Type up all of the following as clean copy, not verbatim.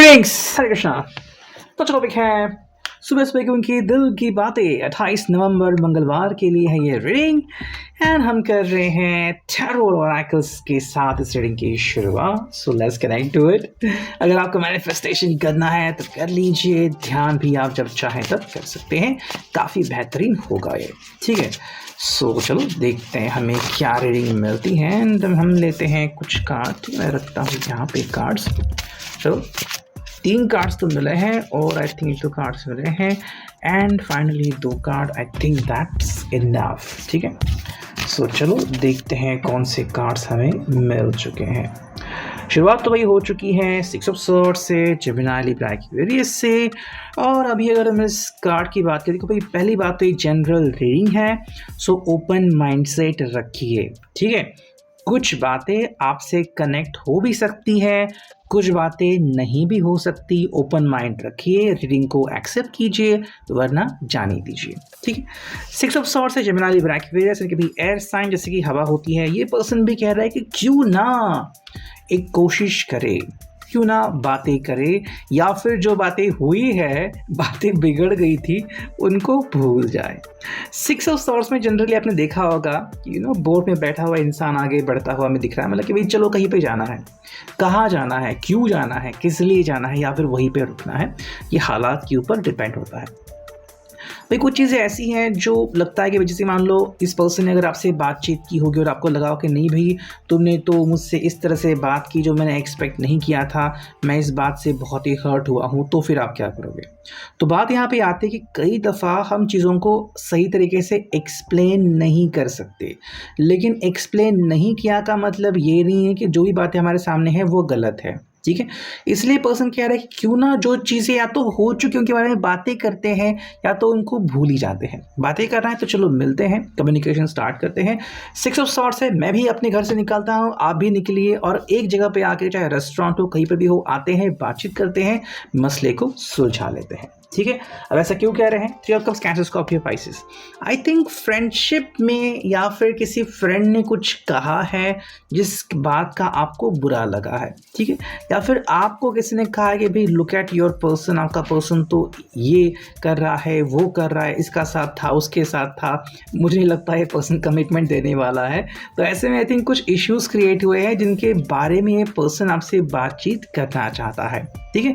Greetings हरे कृष्णा। तो topic है सुबह सुबह की उनकी दिल की बातें। 28 नवंबर मंगलवार के लिए है ये रीडिंग एंड हम कर रहे हैं टैरो ओरेकल्स के साथ इस रीडिंग की शुरुआत। So let's connect to it. अगर आपको मैनिफेस्टेशन करना है तो कर लीजिए, ध्यान भी आप जब चाहें तब कर सकते हैं, काफ़ी बेहतरीन होगा ये, ठीक है। सो चलो देखते हैं हमें क्या रीडिंग मिलती है एंड हम लेते हैं कुछ कार्ड। मैं रखता हूँ यहाँ पे कार्ड्स। चलो 3 कार्ड्स तो मिले हैं और आई थिंक 2 कार्ड्स मिले हैं and finally 2 card. I think that's enough, ठीक है। सो चलो देखते हैं कौन से कार्ड्स हमें मिल चुके हैं। शुरुआत तो वही हो चुकी है 6 ऑफ स्वॉर्ड्स से, जेमिनी, लिब्रा, एक्वेरियस से। और अभी अगर हम इस कार्ड की बात करें तो भाई पहली बात तो ये जनरल रीडिंग है, सो ओपन माइंडसेट रखिए, ठीक है। कुछ बातें आपसे कनेक्ट हो भी सकती है, कुछ बातें नहीं भी हो सकती। ओपन माइंड रखिए, रीडिंग को एक्सेप्ट कीजिए वरना जाने दीजिए, ठीक है। 6 ऑफ स्वॉर्ड्स है, जेमिनी, लिब्रा, एक्वेरियस, इनके भी एयर साइन जैसे कि हवा होती है। ये पर्सन भी कह रहा है कि क्यों ना एक कोशिश करे, क्यों ना बातें करे, या फिर जो बातें हुई है, बातें बिगड़ गई थी, उनको भूल जाए। 6 ऑफ स्वॉर्ड्स में जनरली आपने देखा होगा कि बोट में बैठा हुआ इंसान आगे बढ़ता हुआ हमें दिख रहा है, मतलब कि भाई चलो कहीं पे जाना है, कहाँ जाना है, क्यों जाना है, किस लिए जाना है, या फिर वहीं पे रुकना है, ये हालात के ऊपर डिपेंड होता है। भाई कुछ चीज़ें ऐसी हैं जो लगता है कि जैसे मान लो इस पर्सन ने अगर आपसे बातचीत की होगी और आपको लगा हो कि नहीं भाई तुमने तो मुझसे इस तरह से बात की जो मैंने एक्सपेक्ट नहीं किया था, मैं इस बात से बहुत ही हर्ट हुआ हूँ, तो फिर आप क्या करोगे। तो बात यहाँ पे आती है कि कई दफ़ा हम चीज़ों को सही तरीके से एक्सप्लेन नहीं कर सकते, लेकिन एक्सप्लेन नहीं किया का मतलब ये नहीं है कि जो भी बातें हमारे सामने हैं वो गलत है, ठीक है। इसलिए पर्सन कह रहा है कि क्यों ना जो चीज़ें या तो हो चुकी उनके बारे में बातें करते हैं या तो उनको भूल ही जाते हैं। बातें करना है तो चलो मिलते हैं, कम्युनिकेशन स्टार्ट करते हैं। 6 ऑफ स्वॉर्ड्स है, मैं भी अपने घर से निकलता हूँ, आप भी निकलिए और एक जगह पे आके, चाहे रेस्टोरेंट हो, कहीं पर भी हो, आते हैं, बातचीत करते हैं, मसले को सुलझा लेते हैं, ठीक है। अब ऐसा क्यों कह रहे हैं? 3 of cups, cancer, Scorpio, Pisces. I think friendship में या फिर किसी फ्रेंड ने कुछ कहा है जिस बात का आपको बुरा लगा है, ठीक है, या फिर आपको किसी ने कहा है कि भाई लुक एट योर पर्सन, आपका पर्सन तो ये कर रहा है, वो कर रहा है, इसका साथ था, उसके साथ था, मुझे नहीं लगता है पर्सन कमिटमेंट देने वाला है। तो ऐसे में आई थिंक कुछ इश्यूज क्रिएट हुए हैं जिनके बारे में ये पर्सन आपसे बातचीत करना चाहता है, ठीक है।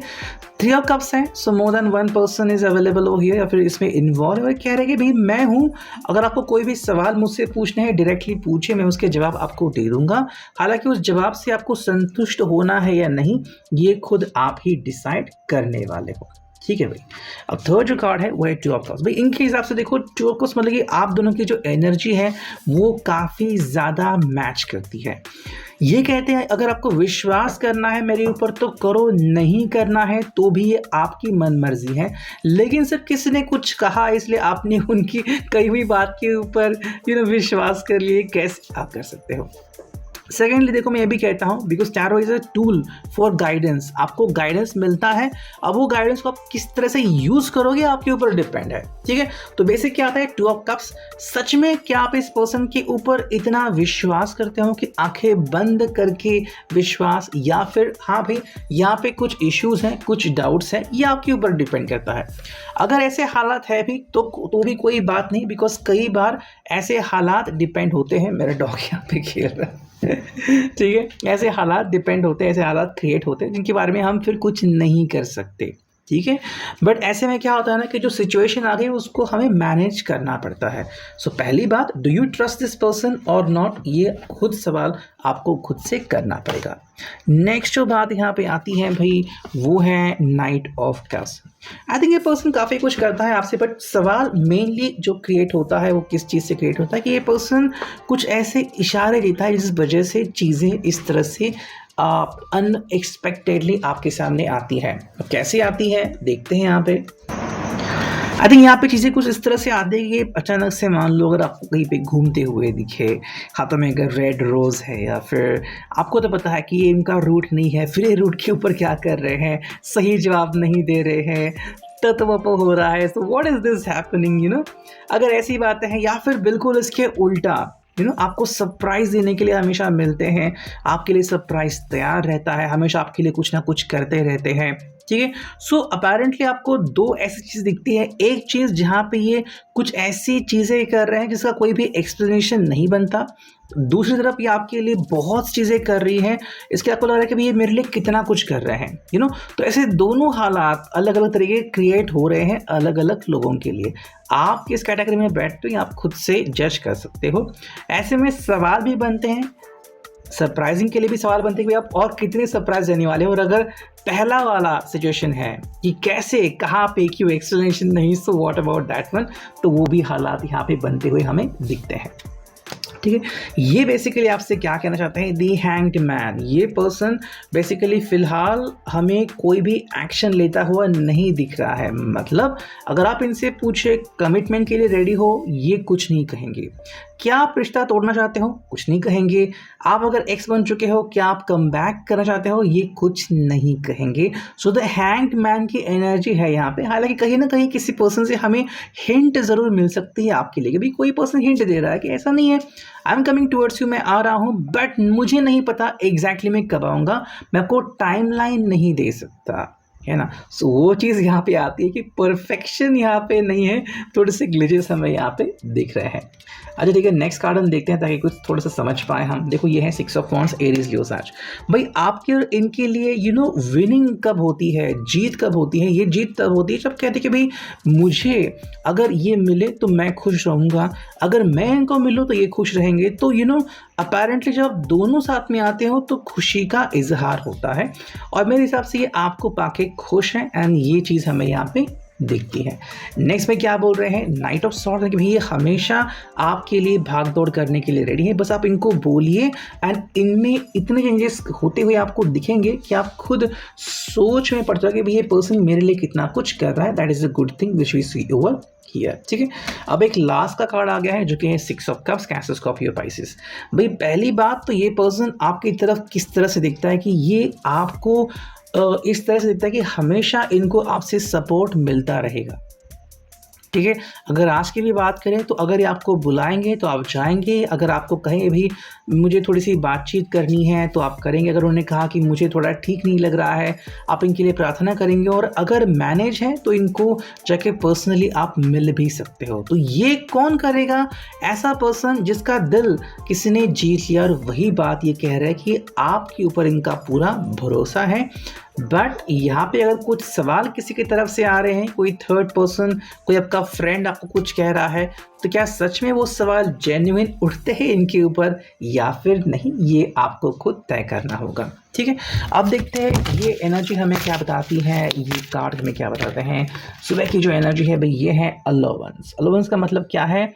3 ऑफ कप्स है, so more than 1 person is available हो हियर, या फिर इसमें इन्वॉल्व है। कह रहे हैं कि भाई मैं हूँ, अगर आपको कोई भी सवाल मुझसे पूछने हैं डायरेक्टली पूछे, मैं उसके जवाब आपको दे दूंगा। हालांकि उस जवाब से आपको संतुष्ट होना है या नहीं ये खुद आप ही डिसाइड करने वाले हो, ठीक है भाई। अब थर्ड जो कार्ड है वो है 2 ऑफ कप्स। भाई इनके हिसाब से देखो 2 ऑफ कप्स मतलब कि आप दोनों की जो एनर्जी है वो काफ़ी ज़्यादा मैच करती है। ये कहते हैं अगर आपको विश्वास करना है मेरे ऊपर तो करो, नहीं करना है तो भी ये आपकी मन मर्जी है, लेकिन सिर्फ किसी ने कुछ कहा इसलिए आपने उनकी कही हुई बात के ऊपर विश्वास कर लिए, कैसे आप कर सकते हो। सेकेंडली देखो मैं ये भी कहता हूँ because tarot is a tool for guidance, आपको गाइडेंस मिलता है, अब वो गाइडेंस को आप किस तरह से यूज करोगे आपके ऊपर डिपेंड है, ठीक है। तो बेसिक क्या आता है 2 ऑफ कप्स। सच में क्या आप इस पर्सन के ऊपर इतना विश्वास करते हो कि आंखें बंद करके विश्वास, या फिर हाँ भाई यहाँ पे कुछ इश्यूज हैं, कुछ डाउट्स हैं, ये आपके ऊपर डिपेंड करता है। अगर ऐसे हालात है भी तो भी कोई बात नहीं, बिकॉज कई बार ऐसे हालात डिपेंड होते हैं। मेरा डॉग यहाँ पे खेल रहा है ठीक है, ऐसे हालात डिपेंड होते हैं, ऐसे हालात क्रिएट होते हैं जिनके बारे में हम फिर कुछ नहीं कर सकते, ठीक है। बट ऐसे में क्या होता है ना कि जो सिचुएशन आ गई उसको हमें मैनेज करना पड़ता है। सो पहली बात, do you trust this person और नॉट, ये खुद सवाल आपको खुद से करना पड़ेगा। नेक्स्ट जो बात यहाँ पे आती है भाई वो है night of cups. I think ये पर्सन काफ़ी कुछ करता है आपसे, बट सवाल मेनली जो क्रिएट होता है वो किस चीज़ से क्रिएट होता है कि ये पर्सन कुछ ऐसे इशारे देता है जिस वजह से चीज़ें इस तरह से अनएक्सपेक्टेडली आपके सामने आती है। अब कैसे आती है देखते हैं यहाँ पे। आई थिंक यहाँ पे चीज़ें कुछ इस तरह से आती है कि अचानक से मान लो अगर आपको कहीं पे घूमते हुए दिखे, हाथों में अगर रेड रोज़ है, या फिर आपको तो पता है कि ये इनका रूट नहीं है, फिर ये रूट के ऊपर क्या कर रहे हैं, सही जवाब नहीं दे रहे हैं, तत्वप हो रहा है, so what is this happening, अगर ऐसी बातें हैं, या फिर बिल्कुल इसके उल्टा आपको सरप्राइज देने के लिए हमेशा मिलते हैं, आपके लिए सरप्राइज तैयार रहता है, हमेशा आपके लिए कुछ ना कुछ करते रहते हैं, ठीक है। सो अपेरेंटली आपको दो ऐसी चीज़ दिखती है, एक चीज़ जहाँ पे ये कुछ ऐसी चीज़ें कर रहे हैं जिसका कोई भी एक्सप्लेनेशन नहीं बनता, दूसरी तरफ ये आपके लिए बहुत चीज़ें कर रही है, इसके आपको लग रहा है कि भाई ये मेरे लिए कितना कुछ कर रहे हैं। तो ऐसे दोनों हालात अलग अलग तरीके क्रिएट हो रहे हैं अलग अलग लोगों के लिए। आप किस कैटेगरी में बैठते हो आप खुद से जज कर सकते हो। ऐसे में सवाल भी बनते हैं, सरप्राइजिंग के लिए भी सवाल बनते हैं कि आप और कितने सरप्राइज देने वाले हो, और अगर पहला वाला सिचुएशन है कि कैसे, कहाँ पे, क्यों, एक्सप्लेनेशन नहीं, so what about that one, तो वो भी हालात यहाँ पे बनते हुए हमें दिखते हैं, ठीक है। ये बेसिकली आपसे क्या कहना चाहते हैं, दी हैंग्ड मैन, ये पर्सन बेसिकली फिलहाल हमें कोई भी एक्शन लेता हुआ नहीं दिख रहा है। मतलब अगर आप इनसे पूछे कमिटमेंट के लिए रेडी हो, ये कुछ नहीं कहेंगे। क्या आप रिश्ता तोड़ना चाहते हो, कुछ नहीं कहेंगे। आप अगर एक्स बन चुके हो, क्या आप कम बैक करना चाहते हो, ये कुछ नहीं कहेंगे। सो द हैंग्ड मैन की एनर्जी है यहाँ पे। हालांकि कहीं ना कहीं किसी पर्सन से हमें हिंट ज़रूर मिल सकती है आपके लिए, कभी कोई पर्सन हिंट दे रहा है कि ऐसा नहीं है, I am coming towards you, मैं आ रहा हूँ, बट मुझे नहीं पता एग्जैक्टली मैं कब आऊँगा, मैं आपको टाइमलाइन नहीं दे सकता, है ना। सो वो चीज़ यहाँ पे आती है कि परफेक्शन यहाँ पे नहीं है, थोड़े से ग्लिचेस हमें यहाँ पे दिख रहे हैं। अच्छा ठीक है, नेक्स्ट कार्ड हम देखते हैं ताकि कुछ थोड़ा सा समझ पाए हम। देखो ये है 6 ऑफ वॉन्ड्स, एरीज लियो साज। भाई आपके और इनके लिए विनिंग कब होती है, जीत कब होती है, ये जीत तब होती है जब कहते हैं कि भाई मुझे अगर ये मिले तो मैं खुश रहूँगा, अगर मैं इनको मिलूँ तो ये खुश रहेंगे। तो अपेरेंटली जब दोनों साथ में आते हो तो खुशी का इजहार होता है, और मेरे हिसाब से ये आपको पाके खुश हैं, एंड ये चीज़ हमें यहाँ पे दिखती है। नेक्स्ट में क्या बोल रहे हैं, नाइट ऑफ सॉर्ड्स, कि भाई ये हमेशा आपके लिए भाग दौड़ करने के लिए रेडी है, बस आप इनको बोलिए एंड इनमें इतने चेंजेस होते हुए आपको दिखेंगे कि आप खुद सोच में पड़ जाओगे कि ये पर्सन मेरे लिए कितना कुछ कर रहा है। That is a good thing which we see over here, ठीक है। अब एक लास्ट का कार्ड आ गया है जो कि है 6 of cups, cancer, Scorpio, Pisces. भाई पहली बात तो ये पर्सन आपकी तरफ किस तरह से दिखता है कि ये आपको इस तरह से दिखता है कि हमेशा इनको आपसे सपोर्ट मिलता रहेगा, ठीक है। अगर आज की भी बात करें तो अगर ये आपको बुलाएंगे तो आप जाएंगे, अगर आपको कहें भी मुझे थोड़ी सी बातचीत करनी है तो आप करेंगे, अगर उन्होंने कहा कि मुझे थोड़ा ठीक नहीं लग रहा है आप इनके लिए प्रार्थना करेंगे, और अगर मैनेज है तो इनको जाके पर्सनली आप मिल भी सकते हो। तो ये कौन करेगा, ऐसा पर्सन जिसका दिल किसी ने जीत लिया, और वही बात ये कह रहा है कि आपके ऊपर इनका पूरा भरोसा है। बट यहाँ पे अगर कुछ सवाल किसी की तरफ से आ रहे हैं, कोई थर्ड पर्सन, कोई आपका फ्रेंड आपको कुछ कह रहा है, तो क्या सच में वो सवाल जेन्युइन उठते हैं इनके ऊपर या फिर नहीं, ये आपको खुद तय करना होगा, ठीक है। अब देखते हैं ये एनर्जी हमें क्या बताती है, ये कार्ड हमें क्या बताते हैं। सुबह की जो एनर्जी है भाई ये है अलाउंस। अलाउंस का मतलब क्या है,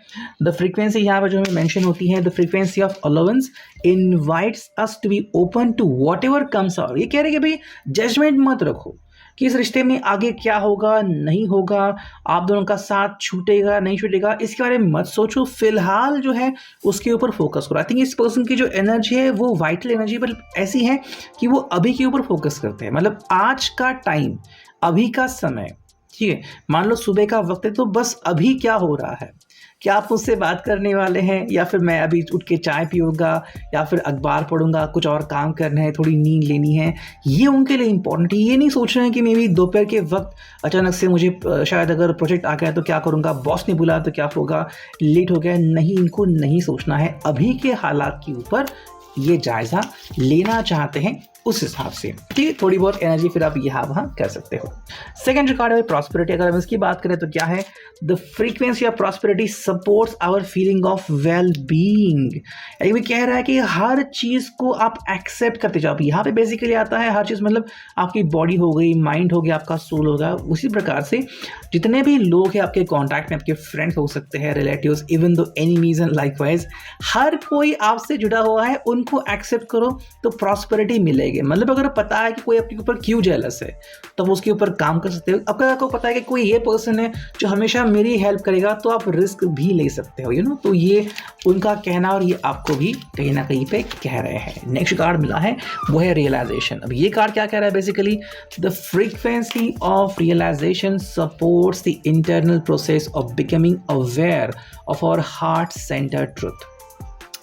द फ्रीक्वेंसी यहाँ पर जो हमें मेंशन होती है, the frequency of allowance invites us to be open to whatever comes out. ये कह रहे हैं कि भाई जजमेंट मत रखो कि इस रिश्ते में आगे क्या होगा नहीं होगा, आप दोनों का साथ छूटेगा नहीं छूटेगा, इसके बारे में मत सोचो, फिलहाल जो है उसके ऊपर फोकस करो। आई थिंक इस पर्सन की जो एनर्जी है वो वाइटल एनर्जी पर ऐसी है कि वो अभी के ऊपर फोकस करते हैं, मतलब आज का टाइम, अभी का समय, ठीक है। मान लो सुबह का वक्त है तो बस अभी क्या हो रहा है, क्या आप मुझसे बात करने वाले हैं, या फिर मैं अभी उठ के चाय पीऊँगा, या फिर अखबार पढ़ूंगा, कुछ और काम करना है, थोड़ी नींद लेनी है, ये उनके लिए इंपॉर्टेंट है। ये नहीं सोच रहे हैं कि मे बी दोपहर के वक्त अचानक से मुझे शायद अगर प्रोजेक्ट आ गया तो क्या करूँगा, बॉस ने बुलाया तो क्या होगा, लेट हो गया, नहीं, इनको नहीं सोचना है। अभी के हालात के ऊपर ये जायज़ा लेना चाहते हैं उस हिसाब से, ठीक है। थोड़ी बहुत एनर्जी फिर आप यहाँ वहाँ कर सकते हो। सेकंड रिकॉर्ड है प्रॉस्पेरिटी। अगर हम इसकी बात करें तो क्या है, the frequency of prosperity supports our feeling of well being. ये कह रहा है कि हर चीज़ को आप एक्सेप्ट करते जाओ। यहाँ पे बेसिकली आता है हर चीज़, मतलब आपकी बॉडी हो गई, माइंड हो गया, आपका सोल होगा। उसी प्रकार से जितने भी लोग हैं आपके कॉन्टैक्ट में, आपके फ्रेंड्स हो सकते हैं, रिलेटिव्स, इवन दो एनिमीज एंड लाइकवाइज, हर कोई आपसे जुड़ा हुआ है, उनको एक्सेप्ट करो तो प्रॉस्पेरिटी मिलेगी। मतलब अगर पता है कि कोई आपके ऊपर क्यों जेलस है तो आप उसके ऊपर काम कर सकते हो। अगर आपको पता है कि कोई ये पर्सन है जो हमेशा मेरी हेल्प करेगा तो आप रिस्क भी ले सकते हो, तो ये उनका कहना, और ये आपको भी कहीं ना कहीं पे कह रहे हैं। नेक्स्ट कार्ड मिला है वो है रियलाइजेशन। अब ये कार्ड क्या कह रहा है, basically the frequency of realization supports the internal process of becoming aware of our heart centered truth.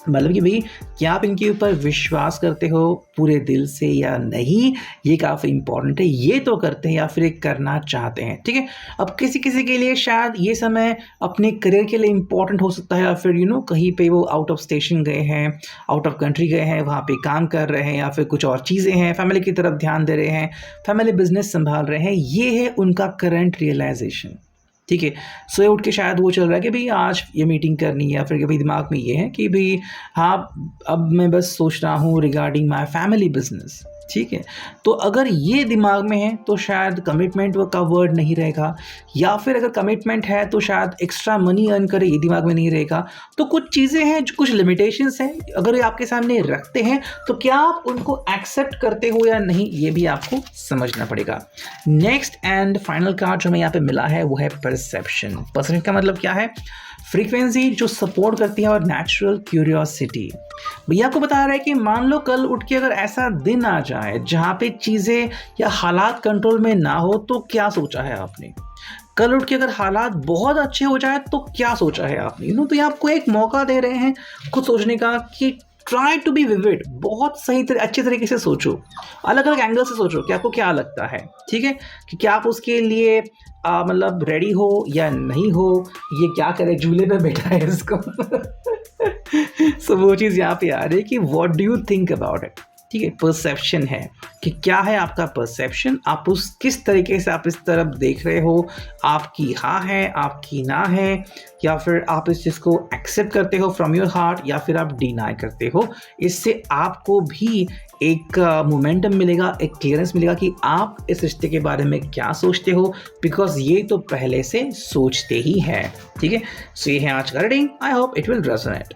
मतलब कि भाई क्या आप इनके ऊपर विश्वास करते हो पूरे दिल से या नहीं, ये काफ़ी इंपॉर्टेंट है। ये तो करते हैं या फिर एक करना चाहते हैं, ठीक है। अब किसी किसी के लिए शायद ये समय अपने करियर के लिए इंपॉर्टेंट हो सकता है, या फिर कहीं पे वो आउट ऑफ स्टेशन गए हैं, आउट ऑफ कंट्री गए हैं, वहाँ पे काम कर रहे हैं, या फिर कुछ और चीज़ें हैं, फैमिली की तरफ ध्यान दे रहे हैं, फैमिली बिजनेस संभाल रहे हैं। ये है उनका करंट रियलाइजेशन, ठीक है। सुबह उठ के शायद वो चल रहा है कि भाई आज ये मीटिंग करनी है, या फिर कभी दिमाग में ये है कि भाई हाँ अब मैं बस सोच रहा हूँ रिगार्डिंग माय फैमिली बिजनेस, ठीक है। तो अगर ये दिमाग में है तो शायद कमिटमेंट का वर्ड नहीं रहेगा, या फिर अगर कमिटमेंट है तो शायद एक्स्ट्रा मनी अर्न करे, ये दिमाग में नहीं रहेगा। तो कुछ चीज़ें हैं, कुछ लिमिटेशंस हैं, अगर ये आपके सामने रखते हैं तो क्या आप उनको एक्सेप्ट करते हो या नहीं, ये भी आपको समझना पड़ेगा। नेक्स्ट एंड फाइनल कार्ड जो हमें यहाँ पे मिला है वो है परसेप्शन। परसेप्शन का मतलब क्या है? फ्रीक्वेंसी जो सपोर्ट करती है और नेचुरल क्यूरियोसिटी। भैया आपको बता रहा है कि मान लो कल उठ के अगर ऐसा दिन आ जाए जहाँ पे चीज़ें या हालात कंट्रोल में ना हो, तो क्या सोचा है आपने? कल उठ के अगर हालात बहुत अच्छे हो जाए तो क्या सोचा है आपने? तो ये आपको एक मौका दे रहे हैं खुद सोचने का कि ट्राई टू बी विविड, बहुत अच्छे तरीके से सोचो, अलग अलग एंगल से सोचो कि आपको क्या लगता है, ठीक है, कि क्या आप उसके लिए मतलब रेडी हो या नहीं हो, ये क्या करे झूले पे बैठा है इसको सो वो चीज़ यहाँ पे आ रही है कि what do you think about it, ठीक है। परसेप्शन है कि क्या है आपका परसेप्शन, आप उस किस तरीके से आप इस तरफ देख रहे हो, आपकी हाँ है, आपकी ना है, या फिर आप इस चीज़ को एक्सेप्ट करते हो फ्रॉम योर हार्ट, या फिर आप डिनाई करते हो। इससे आपको भी एक मोमेंटम मिलेगा, एक क्लियरेंस मिलेगा कि आप इस रिश्ते के बारे में क्या सोचते हो, बिकॉज ये तो पहले से सोचते ही है, ठीक है। सो ये है आज का reading. I hope it will resonate.